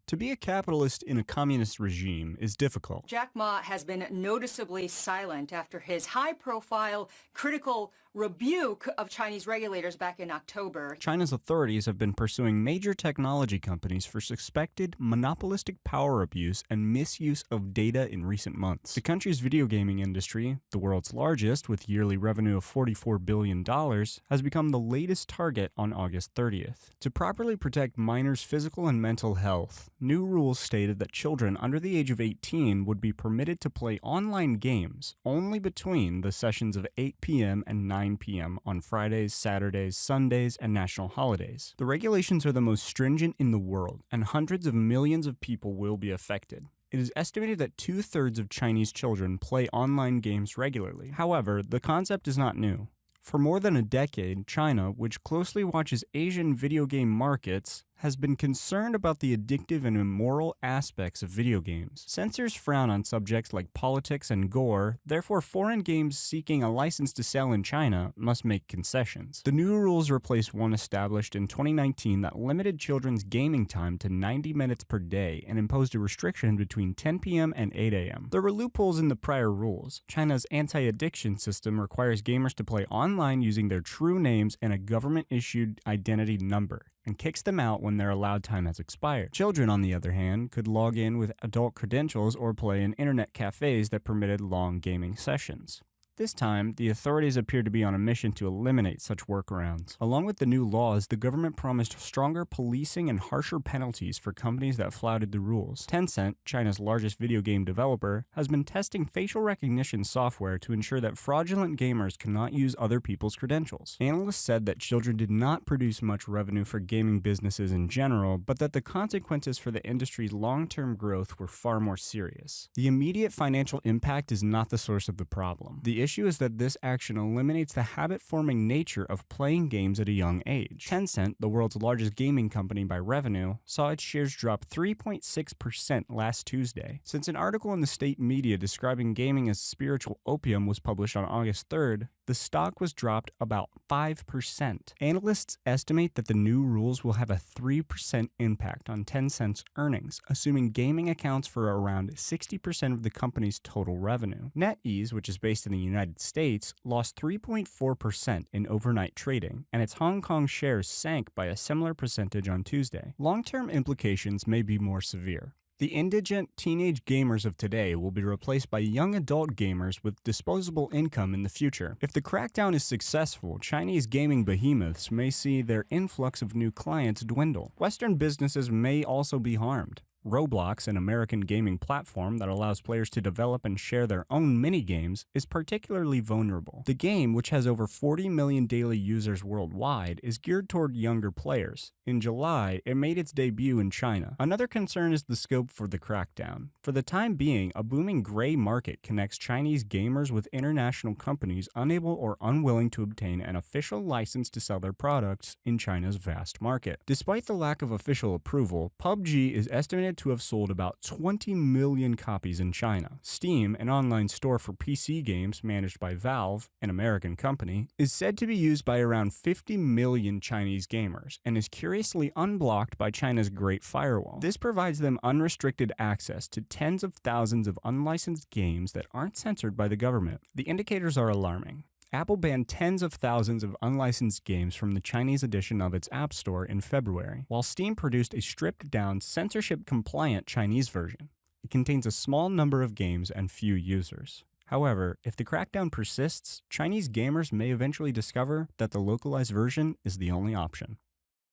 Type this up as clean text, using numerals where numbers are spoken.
To be a capitalist in a communist regime is difficult. Jack Ma has been noticeably silent after his high-profile critical rebuke of Chinese regulators back in October. China's authorities have been pursuing major technology companies for suspected monopolistic power abuse and misuse of data in recent months. The country's video gaming industry, the world's largest with yearly revenue of $44 billion, has become the latest target on August 30th. To properly protect minors' physical and mental health, new rules stated that children under the age of 18 would be permitted to play online games only between the sessions of 8 p.m. and 9 p.m. on Fridays, Saturdays, Sundays, and national holidays. The regulations are the most stringent in the world, and hundreds of millions of people will be affected. It is estimated that 2/3 of Chinese children play online games regularly. However, the concept is not new. For more than a decade, China, which closely watches Asian video game markets, has been concerned about the addictive and immoral aspects of video games. Censors frown on subjects like politics and gore, therefore foreign games seeking a license to sell in China must make concessions. The new rules replace one established in 2019 that limited children's gaming time to 90 minutes per day and imposed a restriction between 10 p.m. and 8 a.m. There were loopholes in the prior rules. China's anti-addiction system requires gamers to play online using their true names and a government-issued identity number, and kicks them out when their allowed time has expired. Children, on the other hand, could log in with adult credentials or play in internet cafes that permitted long gaming sessions. This time, the authorities appear to be on a mission to eliminate such workarounds. Along with the new laws, the government promised stronger policing and harsher penalties for companies that flouted the rules. Tencent, China's largest video game developer, has been testing facial recognition software to ensure that fraudulent gamers cannot use other people's credentials. Analysts said that children did not produce much revenue for gaming businesses in general, but that the consequences for the industry's long-term growth were far more serious. The immediate financial impact is not the source of the problem. The issue is that this action eliminates the habit-forming nature of playing games at a young age. Tencent, the world's largest gaming company by revenue, saw its shares drop 3.6% last Tuesday. Since an article in the state media describing gaming as spiritual opium was published on August 3rd, the stock was dropped about 5%. Analysts estimate that the new rules will have a 3% impact on Tencent's earnings, assuming gaming accounts for around 60% of the company's total revenue. NetEase, which is based in the United States, lost 3.4% in overnight trading, and its Hong Kong shares sank by a similar percentage on Tuesday. Long-term implications may be more severe. The indigent teenage gamers of today will be replaced by young adult gamers with disposable income in the future. If the crackdown is successful, Chinese gaming behemoths may see their influx of new clients dwindle. Western businesses may also be harmed. Roblox, an American gaming platform that allows players to develop and share their own mini-games, is particularly vulnerable. The game, which has over 40 million daily users worldwide, is geared toward younger players. In July, it made its debut in China. Another concern is the scope for the crackdown. For the time being, a booming gray market connects Chinese gamers with international companies unable or unwilling to obtain an official license to sell their products in China's vast market. Despite the lack of official approval, PUBG is estimated to have sold about 20 million copies in China. Steam, an online store for PC games managed by Valve, an American company, is said to be used by around 50 million Chinese gamers and is curiously unblocked by China's Great Firewall. This provides them unrestricted access to tens of thousands of unlicensed games that aren't censored by the government. The indicators are alarming. Apple banned tens of thousands of unlicensed games from the Chinese edition of its App Store in February, while Steam produced a stripped-down, censorship-compliant Chinese version. It contains a small number of games and few users. However, if the crackdown persists, Chinese gamers may eventually discover that the localized version is the only option.